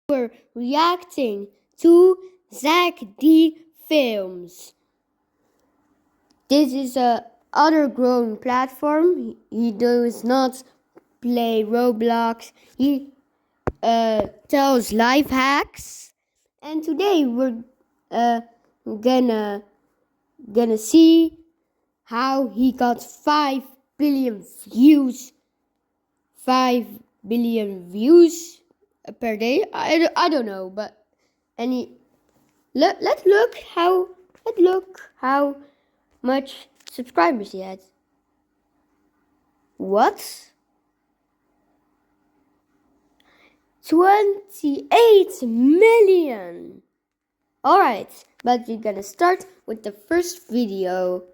we're reacting to Zack D films. This is a other growing platform. He does not play Roblox. He tells life hacks, and today we're gonna see how he got 5 billion views. 5 billion views per day. I don't know, but let's look how much subscribers he had. What? 28 million. Alright, but we're gonna start with the first video.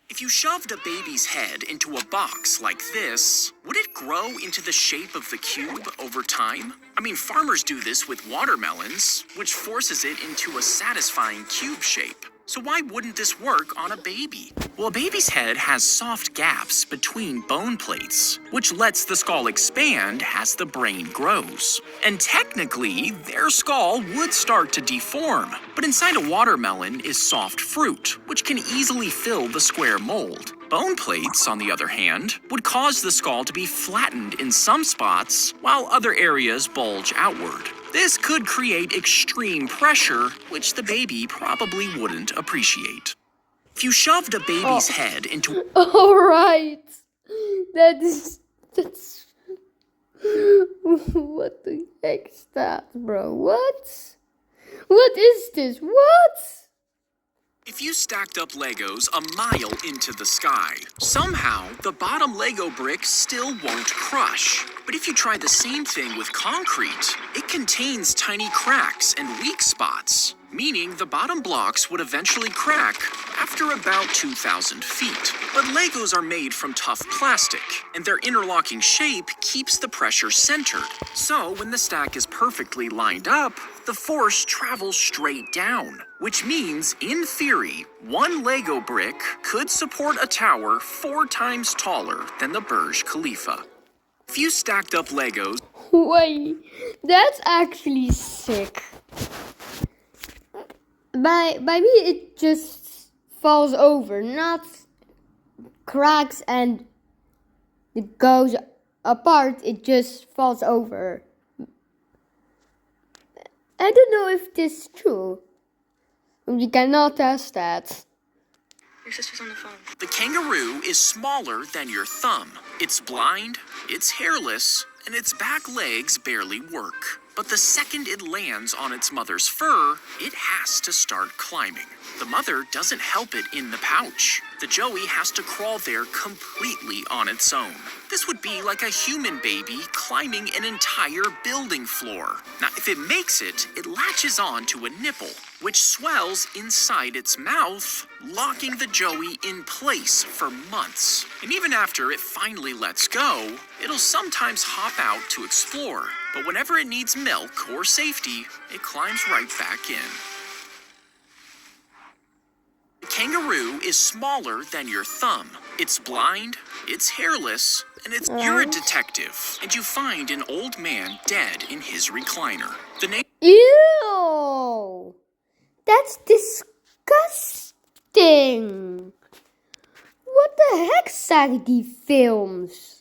If you shoved a baby's head into a box like this, would it grow into the shape of the cube over time? I mean, farmers do this with watermelons, which forces it into a satisfying cube shape. So why wouldn't this work on a baby? Well, a baby's head has soft gaps between bone plates, which lets the skull expand as the brain grows. And technically, their skull would start to deform. But inside a watermelon is soft fruit, which can easily fill the square mold. Bone plates, on the other hand, would cause the skull to be flattened in some spots, while other areas bulge outward. This could create extreme pressure, which the baby probably wouldn't appreciate. If you shoved a baby's head into... Alright. That's... What the heck's that, bro? What? What is this? What? If you stacked up Legos a mile into the sky, somehow the bottom Lego brick still won't crush. But if you try the same thing with concrete, it contains tiny cracks and weak spots, meaning the bottom blocks would eventually crack after about 2,000 feet. But Legos are made from tough plastic, and their interlocking shape keeps the pressure centered. So when the stack is perfectly lined up, the force travels straight down, which means, in theory, one Lego brick could support a tower 4 times taller than the Burj Khalifa. If you stacked up Legos... Wait, that's actually sick. By me, it just falls over, not cracks and it goes apart, it just falls over. I don't know if this is true. We cannot test that. Your sister's on the phone. The kangaroo is smaller than your thumb. It's blind, it's hairless, and its back legs barely work. But the second it lands on its mother's fur, it has to start climbing. The mother doesn't help it in the pouch. The joey has to crawl there completely on its own. This would be like a human baby climbing an entire building floor. Now, if it makes it, it latches on to a nipple, which swells inside its mouth, locking the joey in place for months. And even after it finally lets go, it'll sometimes hop out to explore. But whenever it needs milk or safety, it climbs right back in. The kangaroo is smaller than your thumb. It's blind, it's hairless, and you're a detective, and you find an old man dead in his recliner. The name... Ew! That's disgusting! What the heck, Zack D films?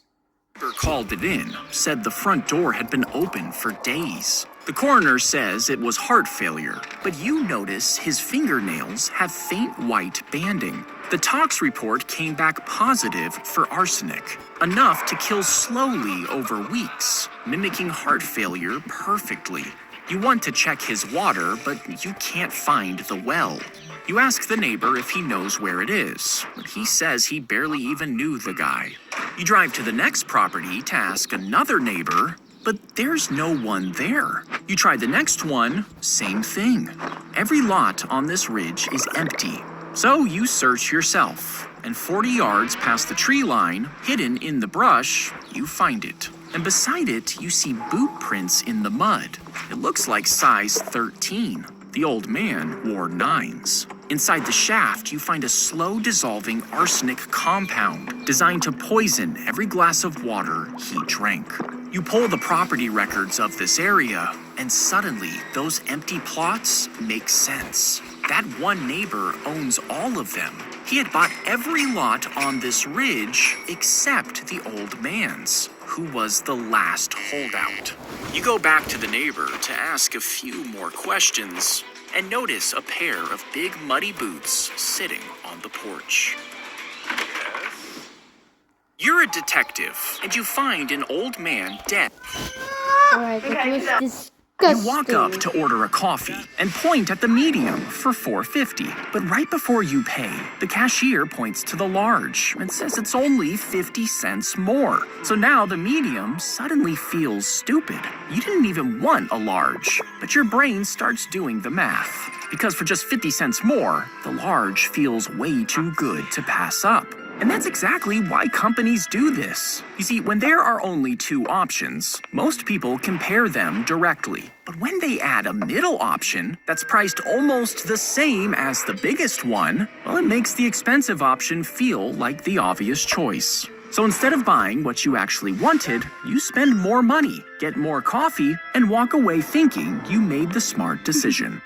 Called it in, said the front door had been open for days. The coroner says it was heart failure, but you notice his fingernails have faint white banding. The tox report came back positive for arsenic, enough to kill slowly over weeks, mimicking heart failure perfectly. You want to check his water, but you can't find the well. You ask the neighbor if he knows where it is, but he says he barely even knew the guy. You drive to the next property to ask another neighbor, but there's no one there. You try the next one, same thing. Every lot on this ridge is empty. So you search yourself, and 40 yards past the tree line, hidden in the brush, you find it. And beside it, you see boot prints in the mud. It looks like size 13. The old man wore 9s. Inside the shaft, you find a slow-dissolving arsenic compound designed to poison every glass of water he drank. You pull the property records of this area, and suddenly those empty plots make sense. That one neighbor owns all of them. He had bought every lot on this ridge except the old man's, who was the last holdout. You go back to the neighbor to ask a few more questions and notice a pair of big muddy boots sitting on the porch. You're a detective, and you find an old man dead. Alright, that was disgusting. You walk up to order a coffee and point at the medium for $4.50. But right before you pay, the cashier points to the large and says it's only 50 cents more. So now the medium suddenly feels stupid. You didn't even want a large, but your brain starts doing the math. Because for just 50 cents more, the large feels way too good to pass up. And that's exactly why companies do this. You see, when there are only two options, most people compare them directly. But when they add a middle option that's priced almost the same as the biggest one, well, it makes the expensive option feel like the obvious choice. So instead of buying what you actually wanted, you spend more money, get more coffee, and walk away thinking you made the smart decision.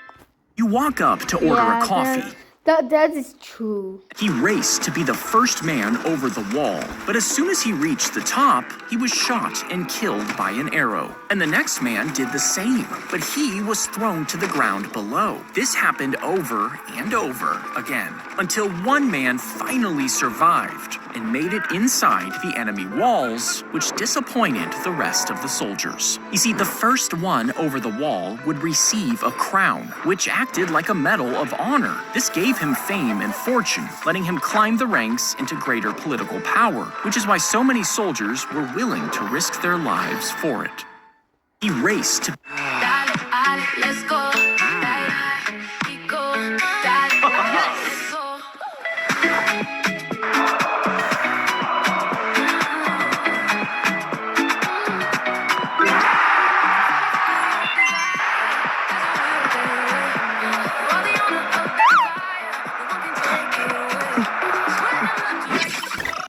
You walk up to order a coffee. That is true. He raced to be the first man over the wall, but as soon as he reached the top, he was shot and killed by an arrow. And the next man did the same, but he was thrown to the ground below. This happened over and over again, until one man finally survived and made it inside the enemy walls, which disappointed the rest of the soldiers. You see, the first one over the wall would receive a crown, which acted like a medal of honor. This gave him fame and fortune, letting him climb the ranks into greater political power, which is why so many soldiers were willing to risk their lives for it. He raced to Let's go.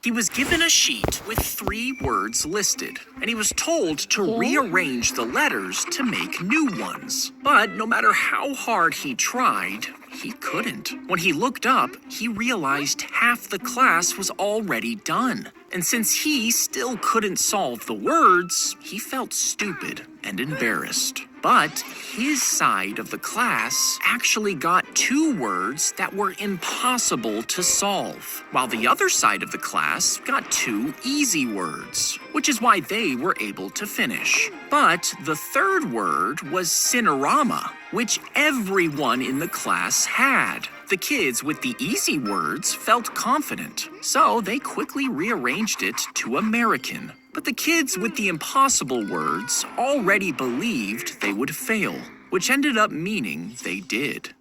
He was given a sheet with 3 words listed, and he was told to rearrange the letters to make new ones. But no matter how hard he tried, he couldn't. When he looked up, he realized half the class was already done. And since he still couldn't solve the words, he felt stupid and embarrassed. But his side of the class actually got 2 words that were impossible to solve, while the other side of the class got 2 easy words, which is why they were able to finish. But the third word was Cinerama, which everyone in the class had. The kids with the easy words felt confident, so they quickly rearranged it to American. But the kids with the impossible words already believed they would fail, which ended up meaning they did.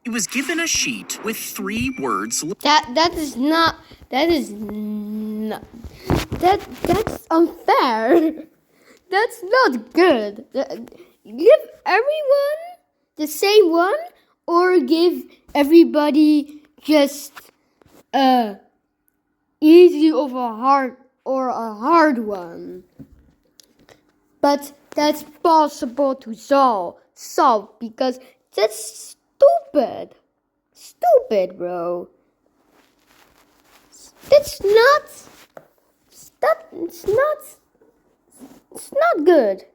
He was given a sheet with 3 words. That's unfair. That's not good. Give everyone the same one, or give everybody just easy or a hard one. But that's possible to solve because that's stupid. Stupid, bro. It's not good.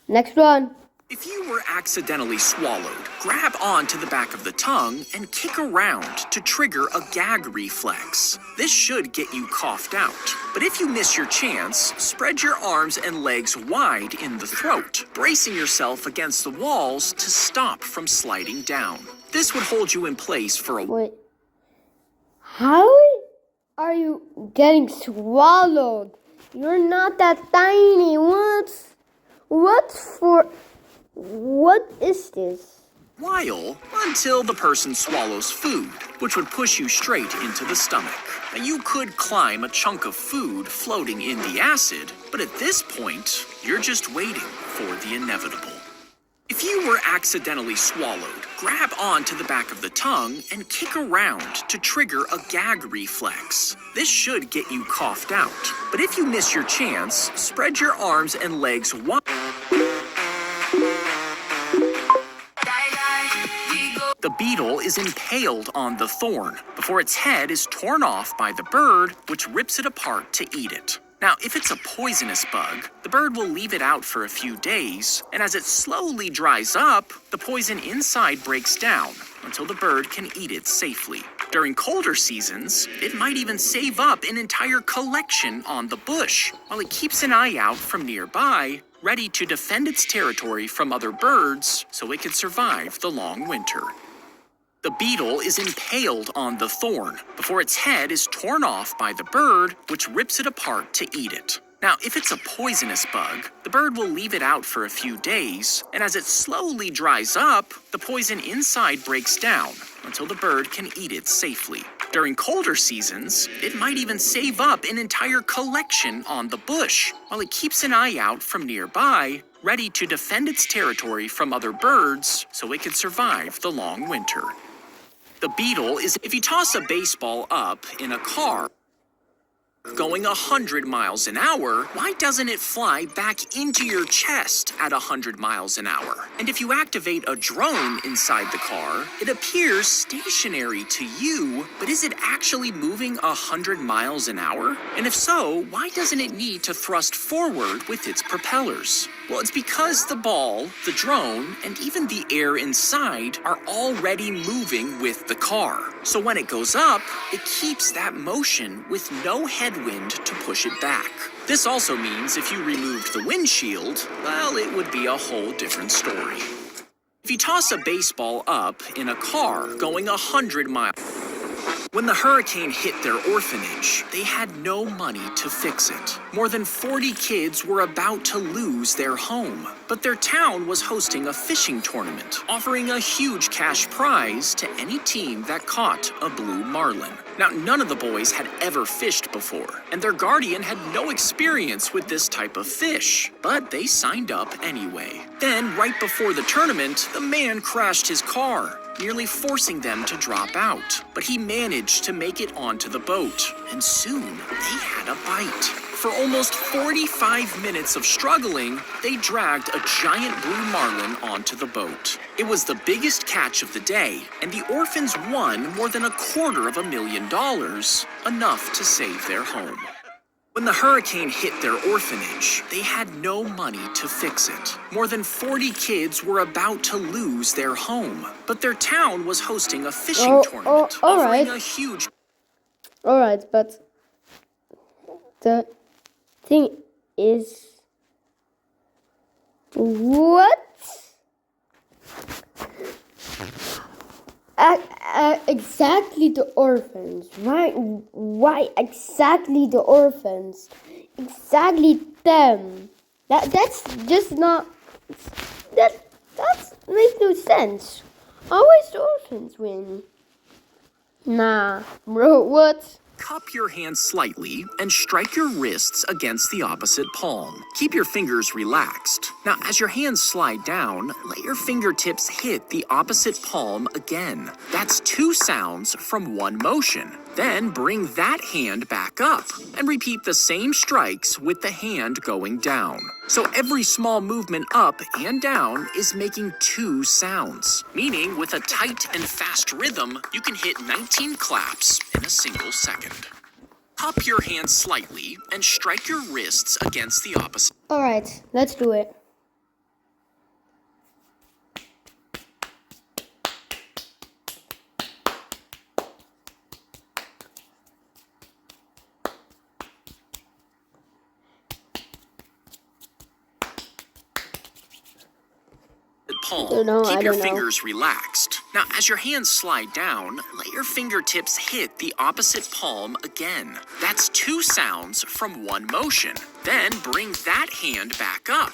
Next one. If you were accidentally swallowed, grab onto the back of the tongue and kick around to trigger a gag reflex. This should get you coughed out. But if you miss your chance, spread your arms and legs wide in the throat, bracing yourself against the walls to stop from sliding down. This would hold you in place for a Wait. How are you getting swallowed? You're not that tiny. What is this? while until the person swallows food, which would push you straight into the stomach. Now, you could climb a chunk of food floating in the acid, but at this point, you're just waiting for the inevitable. If you were accidentally swallowed, grab onto the back of the tongue and kick around to trigger a gag reflex. This should get you coughed out. But if you miss your chance, spread your arms and legs wide. The beetle is impaled on the thorn before its head is torn off by the bird, which rips it apart to eat it. Now, if it's a poisonous bug, the bird will leave it out for a few days, and as it slowly dries up, the poison inside breaks down until the bird can eat it safely. During colder seasons, it might even save up an entire collection on the bush, while it keeps an eye out from nearby, ready to defend its territory from other birds so it can survive the long winter. The beetle is impaled on the thorn before its head is torn off by the bird, which rips it apart to eat it. Now, if it's a poisonous bug, the bird will leave it out for a few days, and as it slowly dries up, the poison inside breaks down until the bird can eat it safely. During colder seasons, it might even save up an entire collection on the bush, while it keeps an eye out from nearby, ready to defend its territory from other birds so it can survive the long winter. The beetle is if you toss a baseball up in a car going 100 miles an hour, why doesn't it fly back into your chest at 100 miles an hour? And if you activate a drone inside the car, it appears stationary to you, but is it actually moving 100 miles an hour? And if so, why doesn't it need to thrust forward with its propellers? Well, it's because the ball, the drone, and even the air inside are already moving with the car. So when it goes up, it keeps that motion with no headwind to push it back. This also means if you removed the windshield, well, it would be a whole different story. If you toss a baseball up in a car going 100 miles, when the hurricane hit their orphanage, they had no money to fix it. More than 40 kids were about to lose their home, but their town was hosting a fishing tournament, offering a huge cash prize to any team that caught a blue marlin. Now, none of the boys had ever fished before, and their guardian had no experience with this type of fish, but they signed up anyway. Then, right before the tournament, the man crashed his car, nearly forcing them to drop out. But he managed to make it onto the boat, and soon they had a bite. For almost 45 minutes of struggling, they dragged a giant blue marlin onto the boat. It was the biggest catch of the day, and the orphans won more than $250,000, enough to save their home. When the hurricane hit their orphanage, they had no money to fix it. More than 40 kids were about to lose their home, but their town was hosting a fishing tournament, offering a huge... Alright, but the thing is... What? Exactly the orphans. Why exactly the orphans? Exactly them. That's just not. That makes no sense. Always the orphans win. Nah, bro, what? Cup your hands slightly and strike your wrists against the opposite palm. Keep your fingers relaxed. Now, as your hands slide down, let your fingertips hit the opposite palm again. That's 2 sounds from 1 motion. Then bring that hand back up and repeat the same strikes with the hand going down. So every small movement up and down is making 2 sounds, meaning with a tight and fast rhythm, you can hit 19 claps in a single second. Cup your hands slightly and strike your wrists against the opposite. Alright, let's do it. Palm. Keep your fingers relaxed. Now, as your hands slide down, let your fingertips hit the opposite palm again. That's 2 sounds from 1 motion. Then bring that hand back up.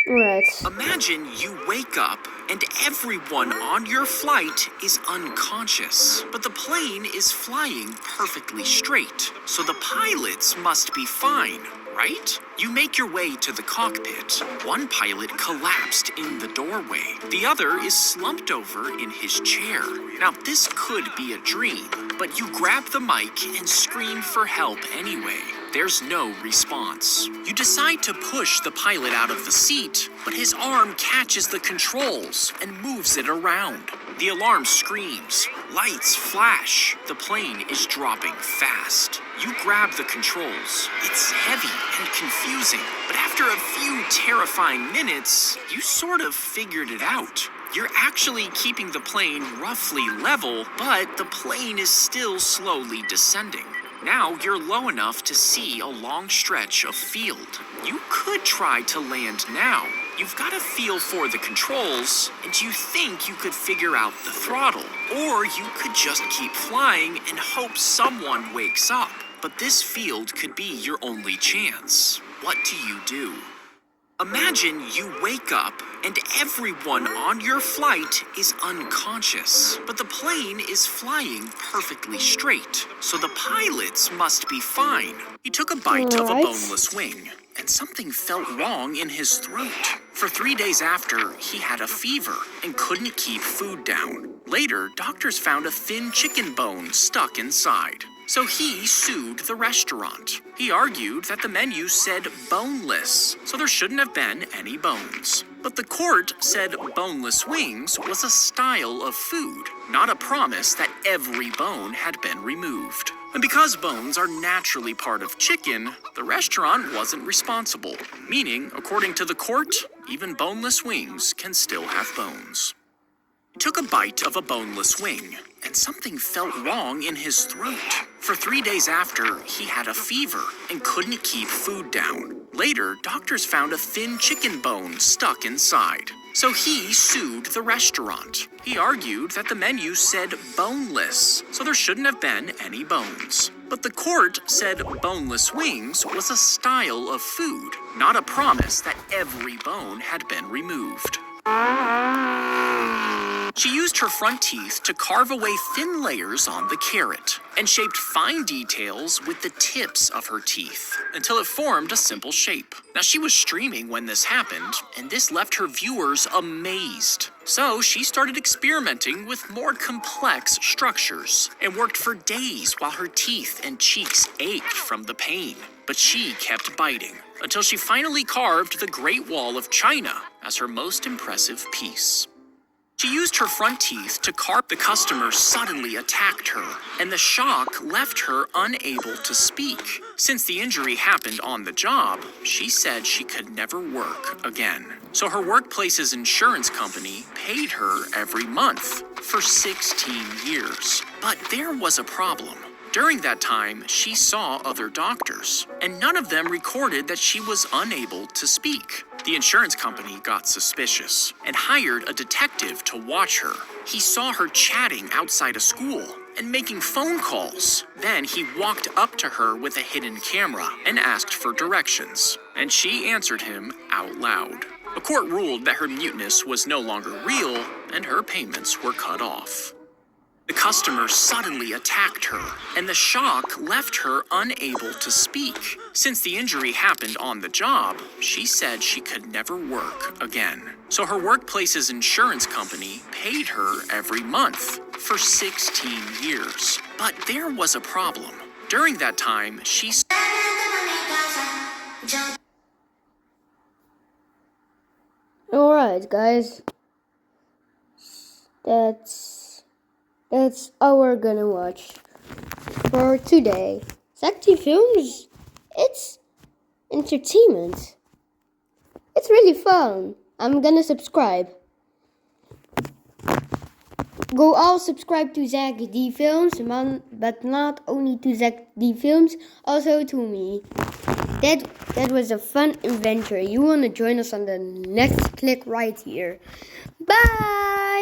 Right. Imagine you wake up and everyone on your flight is unconscious, but the plane is flying perfectly straight. So the pilots must be fine, right? You make your way to the cockpit. One pilot collapsed in the doorway. The other is slumped over in his chair. Now, this could be a dream, but you grab the mic and scream for help anyway. There's no response. You decide to push the pilot out of the seat, but his arm catches the controls and moves it around. The alarm screams. Lights flash. The plane is dropping fast. You grab the controls. It's heavy and confusing, but after a few terrifying minutes, you sort of figured it out. You're actually keeping the plane roughly level, but the plane is still slowly descending. Now you're low enough to see a long stretch of field. You could try to land now. You've got a feel for the controls, and you think you could figure out the throttle. Or you could just keep flying and hope someone wakes up. But this field could be your only chance. What do you do? Imagine you wake up and everyone on your flight is unconscious, but the plane is flying perfectly straight, so the pilots must be fine. He took a bite of a boneless wing, and something felt wrong in his throat. For 3 days after, he had a fever and couldn't keep food down. Later, doctors found a thin chicken bone stuck inside. So he sued the restaurant. He argued that the menu said boneless, so there shouldn't have been any bones. But the court said boneless wings was a style of food, not a promise that every bone had been removed. And because bones are naturally part of chicken, the restaurant wasn't responsible. Meaning, according to the court, even boneless wings can still have bones. He took a bite of a boneless wing, and something felt wrong in his throat. For 3 days after, he had a fever and couldn't keep food down. Later, doctors found a thin chicken bone stuck inside. So he sued the restaurant. He argued that the menu said boneless, so there shouldn't have been any bones. But the court said boneless wings was a style of food, not a promise that every bone had been removed. She used her front teeth to carve away thin layers on the carrot and shaped fine details with the tips of her teeth until it formed a simple shape. Now, she was streaming when this happened, and this left her viewers amazed. So she started experimenting with more complex structures and worked for days while her teeth and cheeks ached from the pain. But she kept biting until she finally carved the Great Wall of China as her most impressive piece. She used her front teeth to carve. The customer suddenly attacked her, and the shock left her unable to speak. Since the injury happened on the job, she said she could never work again. So her workplace's insurance company paid her every month for 16 years. But there was a problem. During that time, she saw other doctors, and none of them recorded that she was unable to speak. The insurance company got suspicious and hired a detective to watch her. He saw her chatting outside a school and making phone calls. Then he walked up to her with a hidden camera and asked for directions, and she answered him out loud. A court ruled that her muteness was no longer real, and her payments were cut off. The customer suddenly attacked her, and the shock left her unable to speak. Since the injury happened on the job, she said she could never work again. So her workplace's insurance company paid her every month for 16 years. But there was a problem. During that time, she... Alright, guys. That's all we're gonna watch for today. Zack D Films, it's entertainment. It's really fun. I'm gonna subscribe. Go all subscribe to Zack D Films, but not only to Zack D Films, also to me. That was a fun adventure. You wanna join us on the next click right here. Bye!